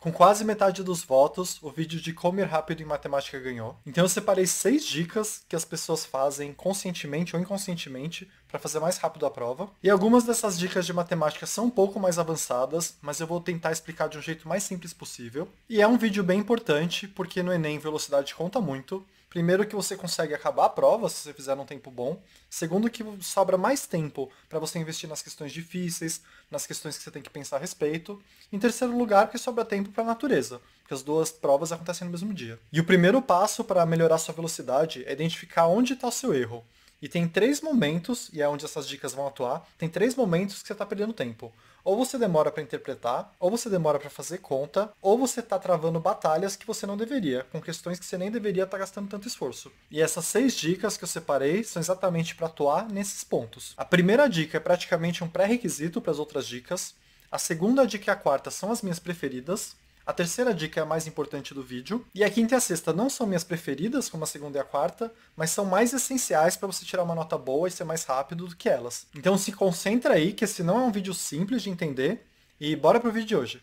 Com quase metade dos votos, o vídeo de como ir rápido em matemática ganhou. Então eu separei 6 dicas que as pessoas fazem conscientemente ou inconscientemente para fazer mais rápido a prova. E algumas dessas dicas de matemática são um pouco mais avançadas, mas eu vou tentar explicar de um jeito mais simples possível. E é um vídeo bem importante, porque no Enem velocidade conta muito. Primeiro que você consegue acabar a prova se você fizer num tempo bom. Segundo que sobra mais tempo para você investir nas questões difíceis, nas questões que você tem que pensar a respeito. Em terceiro lugar, que sobra tempo para a natureza, porque as duas provas acontecem no mesmo dia. E o primeiro passo para melhorar sua velocidade é identificar onde está o seu erro. E tem 3 momentos, e é onde essas dicas vão atuar, tem 3 momentos que você está perdendo tempo. Ou você demora para interpretar, ou você demora para fazer conta, ou você está travando batalhas que você não deveria, com questões que você nem deveria estar gastando tanto esforço. E essas 6 dicas que eu separei são exatamente para atuar nesses pontos. A primeira dica é praticamente um pré-requisito para as outras dicas. A segunda dica e a quarta são as minhas preferidas. A terceira dica é a mais importante do vídeo. E a quinta e a sexta não são minhas preferidas, como a segunda e a quarta, mas são mais essenciais para você tirar uma nota boa e ser mais rápido do que elas. Então se concentra aí, que esse não é um vídeo simples de entender. E bora pro vídeo de hoje.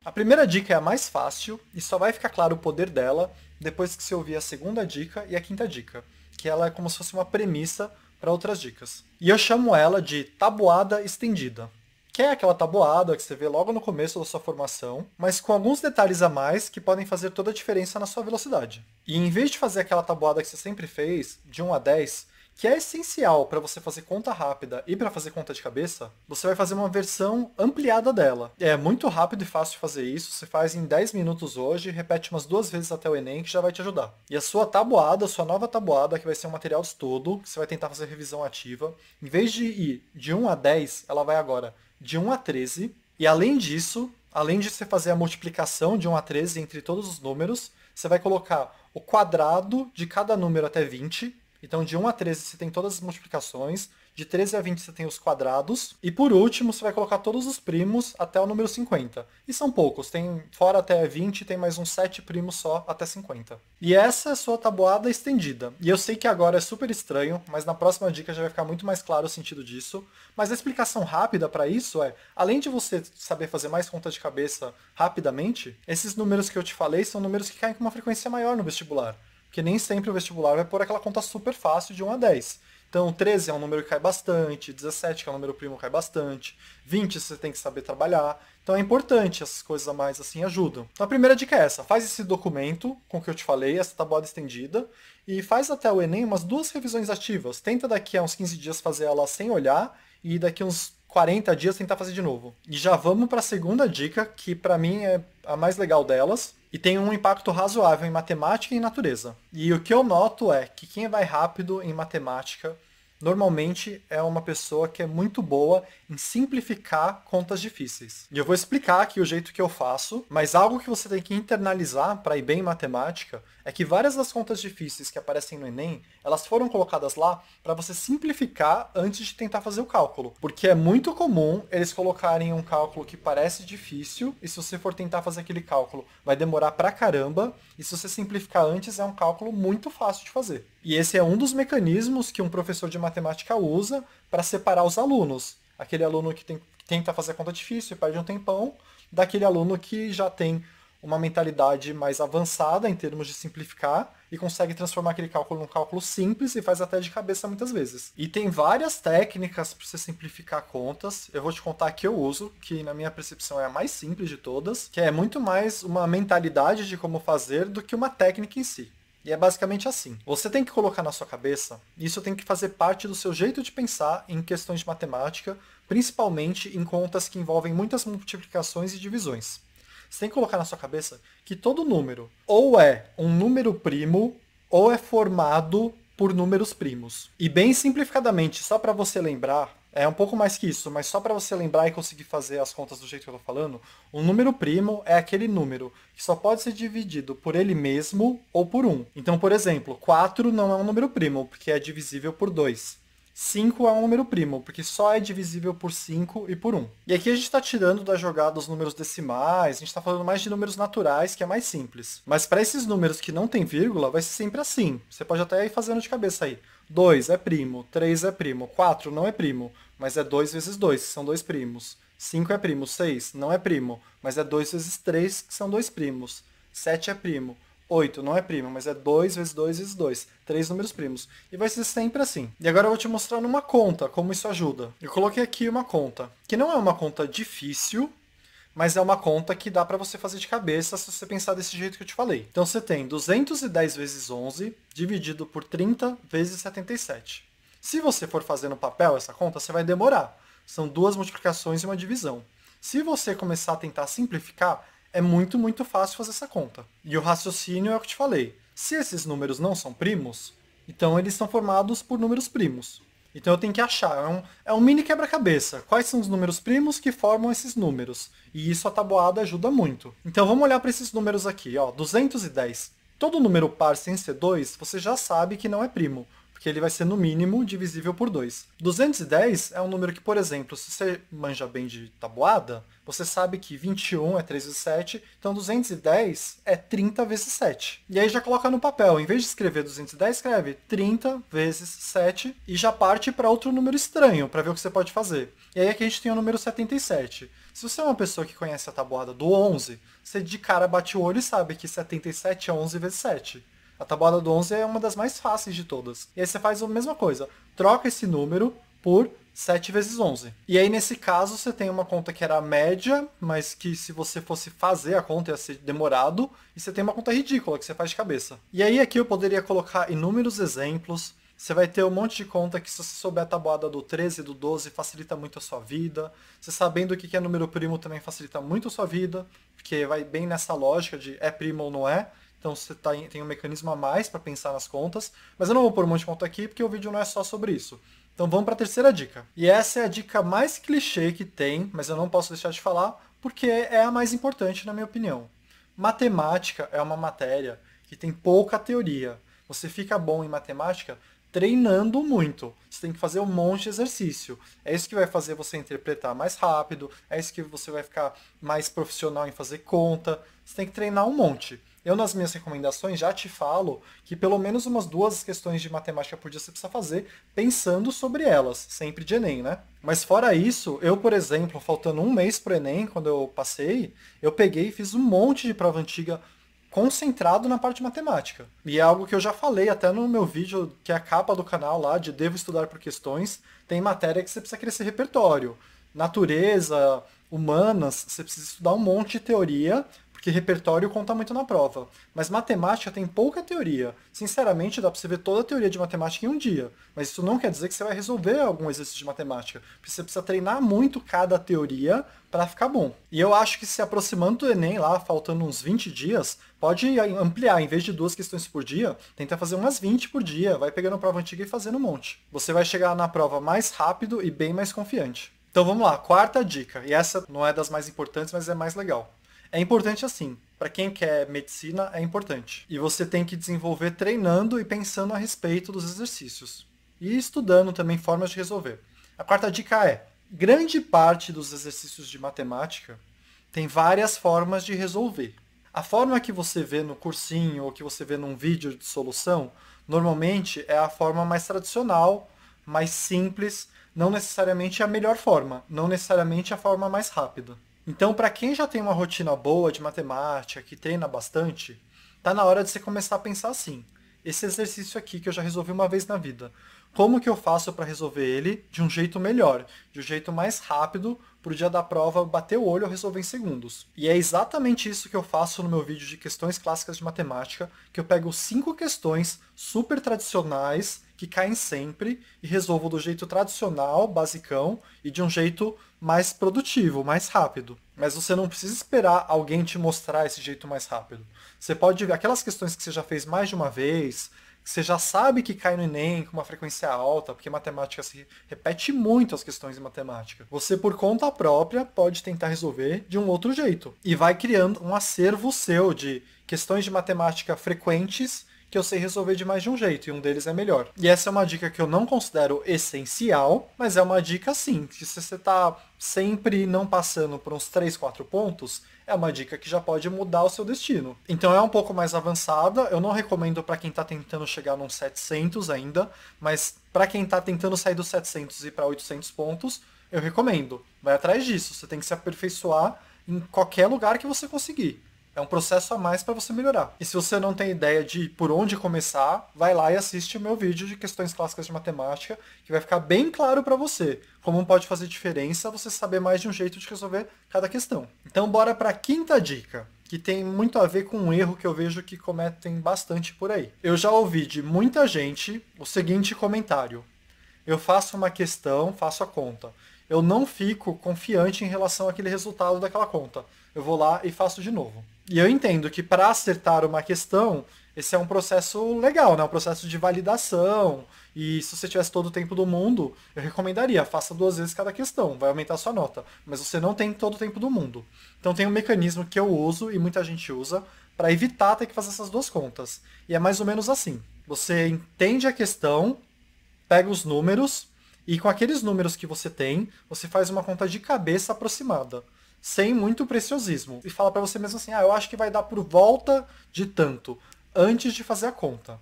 A primeira dica é a mais fácil e só vai ficar claro o poder dela depois que você ouvir a segunda dica e a quinta dica, que ela é como se fosse uma premissa para outras dicas. E eu chamo ela de tabuada estendida, que é aquela tabuada que você vê logo no começo da sua formação, mas com alguns detalhes a mais que podem fazer toda a diferença na sua velocidade. E em vez de fazer aquela tabuada que você sempre fez, de 1 a 10, que é essencial para você fazer conta rápida e para fazer conta de cabeça, você vai fazer uma versão ampliada dela. É muito rápido e fácil de fazer isso, você faz em 10 minutos hoje, repete umas 2 vezes até o Enem, que já vai te ajudar. E a sua tabuada, a sua nova tabuada, que vai ser um material de estudo, que você vai tentar fazer revisão ativa, em vez de ir de 1 a 10, ela vai agora de 1 a 13, e além disso, além de você fazer a multiplicação de 1 a 13 entre todos os números, você vai colocar o quadrado de cada número até 20, então, de 1 a 13 você tem todas as multiplicações, de 13 a 20 você tem os quadrados, e por último você vai colocar todos os primos até o número 50. E são poucos, tem fora até 20, tem mais uns 7 primos só até 50. E essa é a sua tabuada estendida. E eu sei que agora é super estranho, mas na próxima dica já vai ficar muito mais claro o sentido disso. Mas a explicação rápida para isso é, além de você saber fazer mais conta de cabeça rapidamente, esses números que eu te falei são números que caem com uma frequência maior no vestibular. Porque nem sempre o vestibular vai pôr aquela conta super fácil de 1 a 10. Então, 13 é um número que cai bastante, 17, que é um número primo, cai bastante, 20 você tem que saber trabalhar. Então é importante, essas coisas a mais assim ajudam. Então a primeira dica é essa, faz esse documento com o que eu te falei, essa tabuada estendida, e faz até o Enem umas 2 revisões ativas. Tenta daqui a uns 15 dias fazer ela sem olhar, e daqui uns 40 dias tentar fazer de novo. E já vamos para a segunda dica, que para mim é a mais legal delas, e tem um impacto razoável em matemática e em natureza. E o que eu noto é que quem vai rápido em matemática normalmente é uma pessoa que é muito boa em simplificar contas difíceis. E eu vou explicar aqui o jeito que eu faço, mas algo que você tem que internalizar para ir bem em matemática é que várias das contas difíceis que aparecem no Enem, elas foram colocadas lá para você simplificar antes de tentar fazer o cálculo. Porque é muito comum eles colocarem um cálculo que parece difícil, e se você for tentar fazer aquele cálculo, vai demorar pra caramba, e se você simplificar antes, é um cálculo muito fácil de fazer. E esse é um dos mecanismos que um professor de matemática usa para separar os alunos. Aquele aluno que tenta fazer a conta difícil e perde um tempão, daquele aluno que já tem uma mentalidade mais avançada em termos de simplificar e consegue transformar aquele cálculo num cálculo simples e faz até de cabeça muitas vezes. E tem várias técnicas para você simplificar contas. Eu vou te contar a que eu uso, que na minha percepção é a mais simples de todas, que é muito mais uma mentalidade de como fazer do que uma técnica em si. E é basicamente assim. Você tem que colocar na sua cabeça, isso tem que fazer parte do seu jeito de pensar em questões de matemática, principalmente em contas que envolvem muitas multiplicações e divisões. Você tem que colocar na sua cabeça que todo número ou é um número primo ou é formado por números primos. E bem simplificadamente, só para você lembrar, é um pouco mais que isso, mas só para você lembrar e conseguir fazer as contas do jeito que eu estou falando, um número primo é aquele número que só pode ser dividido por ele mesmo ou por 1. Então, por exemplo, 4 não é um número primo, porque é divisível por 2. 5 é um número primo, porque só é divisível por 5 e por 1. E aqui a gente está tirando da jogada os números decimais, a gente está falando mais de números naturais, que é mais simples. Mas para esses números que não tem vírgula, vai ser sempre assim. Você pode até ir fazendo de cabeça aí. 2 é primo, 3 é primo, 4 não é primo, mas é 2 vezes 2, que são dois primos. 5 é primo, 6 não é primo, mas é 2 vezes 3, que são dois primos. 7 é primo. 8 não é primo, mas é 2 vezes 2 vezes 2. 3 números primos. E vai ser sempre assim. E agora eu vou te mostrar numa conta como isso ajuda. Eu coloquei aqui uma conta, que não é uma conta difícil, mas é uma conta que dá para você fazer de cabeça se você pensar desse jeito que eu te falei. Então você tem 210 vezes 11 dividido por 30 vezes 77. Se você for fazer no papel essa conta, você vai demorar. São duas multiplicações e uma divisão. Se você começar a tentar simplificar, é muito fácil fazer essa conta. E o raciocínio é o que eu te falei. Se esses números não são primos, então eles são formados por números primos. Então eu tenho que achar, é um mini quebra-cabeça. Quais são os números primos que formam esses números? E isso a tabuada ajuda muito. Então vamos olhar para esses números aqui, ó, 210. Todo número par sem ser 2, você já sabe que não é primo, porque ele vai ser no mínimo divisível por 2. 210 é um número que, por exemplo, se você manja bem de tabuada, você sabe que 21 é 3 vezes 7, então 210 é 30 vezes 7. E aí já coloca no papel, em vez de escrever 210, escreve 30 vezes 7 e já parte para outro número estranho, para ver o que você pode fazer. E aí aqui a gente tem o número 77. Se você é uma pessoa que conhece a tabuada do 11, você de cara bate o olho e sabe que 77 é 11 vezes 7. A tabuada do 11 é uma das mais fáceis de todas. E aí você faz a mesma coisa. Troca esse número por 7 vezes 11. E aí, nesse caso, você tem uma conta que era a média, mas que se você fosse fazer a conta ia ser demorado. E você tem uma conta ridícula que você faz de cabeça. E aí, aqui eu poderia colocar inúmeros exemplos. Você vai ter um monte de conta que, se você souber a tabuada do 13 e do 12, facilita muito a sua vida. Você sabendo o que é número primo também facilita muito a sua vida, porque vai bem nessa lógica de é primo ou não é. Então você tem um mecanismo a mais para pensar nas contas. Mas eu não vou pôr um monte de conta aqui, porque o vídeo não é só sobre isso. Então vamos para a terceira dica. E essa é a dica mais clichê que tem, mas eu não posso deixar de falar, porque é a mais importante na minha opinião. Matemática é uma matéria que tem pouca teoria. Você fica bom em matemática treinando muito. Você tem que fazer um monte de exercício. É isso que vai fazer você interpretar mais rápido, é isso que você vai ficar mais profissional em fazer conta. Você tem que treinar um monte. Eu, nas minhas recomendações, já te falo que pelo menos umas 2 questões de matemática por dia você precisa fazer pensando sobre elas, sempre de Enem, né? Mas fora isso, eu, por exemplo, faltando um mês pro Enem, quando eu passei, eu peguei e fiz um monte de prova antiga concentrado na parte de matemática. E é algo que eu já falei até no meu vídeo, que é a capa do canal lá, de Devo Estudar por Questões, tem matéria que você precisa crescer repertório. Natureza, humanas, você precisa estudar um monte de teoria, porque repertório conta muito na prova. Mas matemática tem pouca teoria. Sinceramente, dá para você ver toda a teoria de matemática em um dia. Mas isso não quer dizer que você vai resolver algum exercício de matemática. Porque você precisa treinar muito cada teoria para ficar bom. E eu acho que se aproximando do Enem lá, faltando uns 20 dias, pode ampliar. Em vez de 2 questões por dia, tenta fazer umas 20 por dia. Vai pegando a prova antiga e fazendo um monte. Você vai chegar na prova mais rápido e bem mais confiante. Então vamos lá, quarta dica. E essa não é das mais importantes, mas é mais legal. É importante assim, para quem quer medicina é importante. E você tem que desenvolver treinando e pensando a respeito dos exercícios. E estudando também formas de resolver. A quarta dica é, grande parte dos exercícios de matemática tem várias formas de resolver. A forma que você vê no cursinho ou que você vê num vídeo de solução, normalmente é a forma mais tradicional, mais simples, não necessariamente a melhor forma, não necessariamente a forma mais rápida. Então, para quem já tem uma rotina boa de matemática, que treina bastante, tá na hora de você começar a pensar assim. Esse exercício aqui que eu já resolvi uma vez na vida, como que eu faço para resolver ele de um jeito melhor, de um jeito mais rápido, para o dia da prova bater o olho e resolver em segundos. E é exatamente isso que eu faço no meu vídeo de questões clássicas de matemática, que eu pego 5 questões super tradicionais, que caem sempre, e resolvo do jeito tradicional, basicão, e de um jeito mais produtivo, mais rápido. Mas você não precisa esperar alguém te mostrar esse jeito mais rápido. Você pode ver aquelas questões que você já fez mais de uma vez, que você já sabe que cai no Enem com uma frequência alta, porque matemática se repete muito as questões em matemática. Você, por conta própria, pode tentar resolver de um outro jeito. E vai criando um acervo seu de questões de matemática frequentes que eu sei resolver de mais de um jeito, e um deles é melhor. E essa é uma dica que eu não considero essencial, mas é uma dica sim, que se você está sempre não passando por uns 3, 4 pontos, é uma dica que já pode mudar o seu destino. Então é um pouco mais avançada, eu não recomendo para quem está tentando chegar num 700 ainda, mas para quem está tentando sair dos 700 e para 800 pontos, eu recomendo. Vai atrás disso, você tem que se aperfeiçoar em qualquer lugar que você conseguir. É um processo a mais para você melhorar. E se você não tem ideia de por onde começar, vai lá e assiste o meu vídeo de questões clássicas de matemática, que vai ficar bem claro para você como pode fazer diferença você saber mais de um jeito de resolver cada questão. Então bora para a quinta dica, que tem muito a ver com um erro que eu vejo que cometem bastante por aí. Eu já ouvi de muita gente o seguinte comentário: eu faço uma questão, faço a conta. Eu não fico confiante em relação àquele resultado daquela conta. Eu vou lá e faço de novo. E eu entendo que para acertar uma questão, esse é um processo legal, né? Um processo de validação. E se você tivesse todo o tempo do mundo, eu recomendaria, faça 2 vezes cada questão, vai aumentar a sua nota. Mas você não tem todo o tempo do mundo. Então tem um mecanismo que eu uso e muita gente usa para evitar ter que fazer essas 2 contas. E é mais ou menos assim. Você entende a questão, pega os números e com aqueles números que você tem, você faz uma conta de cabeça aproximada, sem muito preciosismo. E fala para você mesmo assim, eu acho que vai dar por volta de tanto, antes de fazer a conta.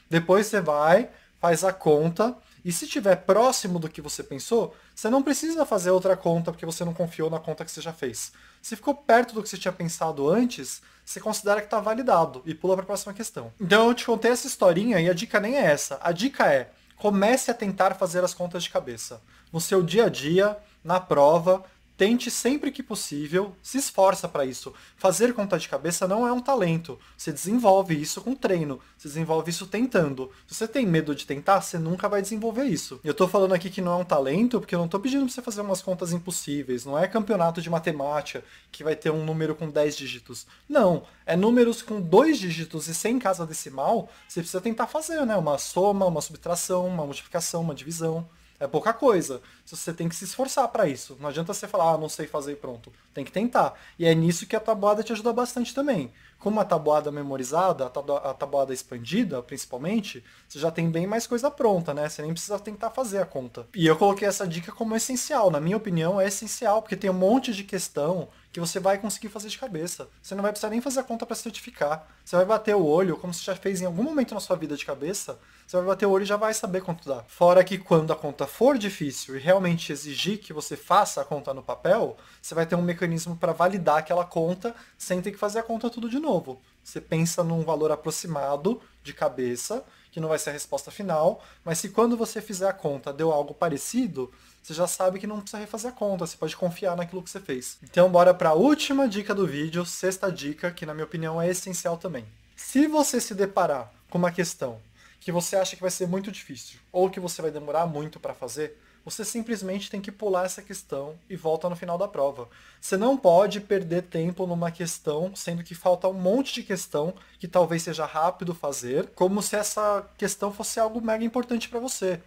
Depois você vai, faz a conta, e se estiver próximo do que você pensou, você não precisa fazer outra conta porque você não confiou na conta que você já fez. Se ficou perto do que você tinha pensado antes, você considera que está validado e pula para a próxima questão. Então eu te contei essa historinha e a dica nem é essa. A dica é: comece a tentar fazer as contas de cabeça. No seu dia a dia, na prova, tente sempre que possível, se esforça para isso. Fazer conta de cabeça não é um talento. Você desenvolve isso com treino. Você desenvolve isso tentando. Se você tem medo de tentar, você nunca vai desenvolver isso. Eu tô falando aqui que não é um talento, porque eu não tô pedindo pra você fazer umas contas impossíveis. Não é campeonato de matemática que vai ter um número com 10 dígitos. Não. É números com 2 dígitos e sem casa decimal, você precisa tentar fazer, né? Uma soma, uma subtração, uma multiplicação, uma divisão. É pouca coisa. Você tem que se esforçar para isso. Não adianta você falar, não sei fazer e pronto. Tem que tentar. E é nisso que a tabuada te ajuda bastante também. Com uma tabuada memorizada, a tabuada expandida, principalmente, você já tem bem mais coisa pronta, né? Você nem precisa tentar fazer a conta. E eu coloquei essa dica como essencial. Na minha opinião, é essencial, porque tem um monte de questão que você vai conseguir fazer de cabeça. Você não vai precisar nem fazer a conta para certificar. Você vai bater o olho, como você já fez em algum momento na sua vida de cabeça, você vai bater o olho e já vai saber quanto dá. Fora que quando a conta for difícil e realmente exigir que você faça a conta no papel, você vai ter um mecanismo para validar aquela conta sem ter que fazer a conta tudo de novo. Você pensa num valor aproximado de cabeça, que não vai ser a resposta final, mas se quando você fizer a conta deu algo parecido, você já sabe que não precisa refazer a conta, você pode confiar naquilo que você fez. Então bora para a última dica do vídeo, sexta dica, que na minha opinião é essencial também. Se você se deparar com uma questão que você acha que vai ser muito difícil, ou que você vai demorar muito para fazer, você simplesmente tem que pular essa questão e volta no final da prova. Você não pode perder tempo numa questão, sendo que falta um monte de questão que talvez seja rápido fazer, como se essa questão fosse algo mega importante para você.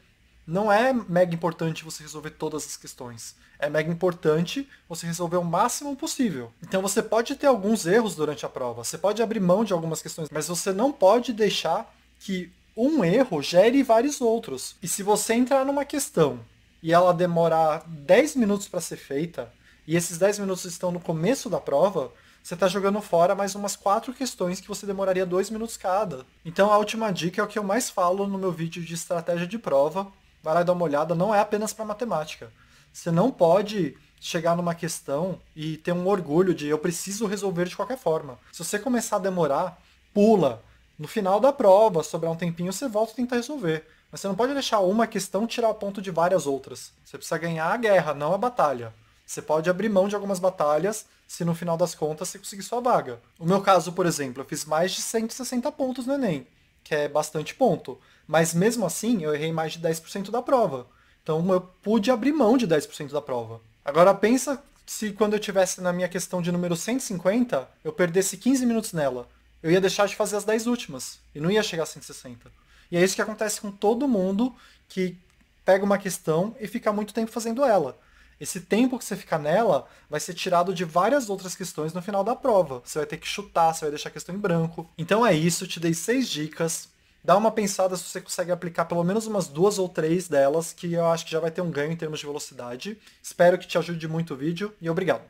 Não é mega importante você resolver todas as questões. É mega importante você resolver o máximo possível. Então você pode ter alguns erros durante a prova, você pode abrir mão de algumas questões, mas você não pode deixar que um erro gere vários outros. E se você entrar numa questão e ela demorar 10 minutos para ser feita, e esses 10 minutos estão no começo da prova, você está jogando fora mais umas 4 questões que você demoraria 2 minutos cada. Então a última dica é o que eu mais falo no meu vídeo de estratégia de prova. Vai lá e dá uma olhada, não é apenas para matemática. Você não pode chegar numa questão e ter um orgulho de eu preciso resolver de qualquer forma. Se você começar a demorar, pula. No final da prova, sobrar um tempinho, você volta e tenta resolver. Mas você não pode deixar uma questão tirar o ponto de várias outras. Você precisa ganhar a guerra, não a batalha. Você pode abrir mão de algumas batalhas se no final das contas você conseguir sua vaga. No meu caso, por exemplo, eu fiz mais de 160 pontos no Enem, que é bastante ponto. Mas mesmo assim, eu errei mais de 10% da prova. Então eu pude abrir mão de 10% da prova. Agora pensa se quando eu tivesse na minha questão de número 150, eu perdesse 15 minutos nela. Eu ia deixar de fazer as 10 últimas. E não ia chegar a 160. E é isso que acontece com todo mundo que pega uma questão e fica muito tempo fazendo ela. Esse tempo que você fica nela vai ser tirado de várias outras questões no final da prova. Você vai ter que chutar, você vai deixar a questão em branco. Então é isso, te dei 6 dicas. Dá uma pensada se você consegue aplicar pelo menos umas 2 ou 3 delas, que eu acho que já vai ter um ganho em termos de velocidade. Espero que te ajude muito o vídeo e obrigado.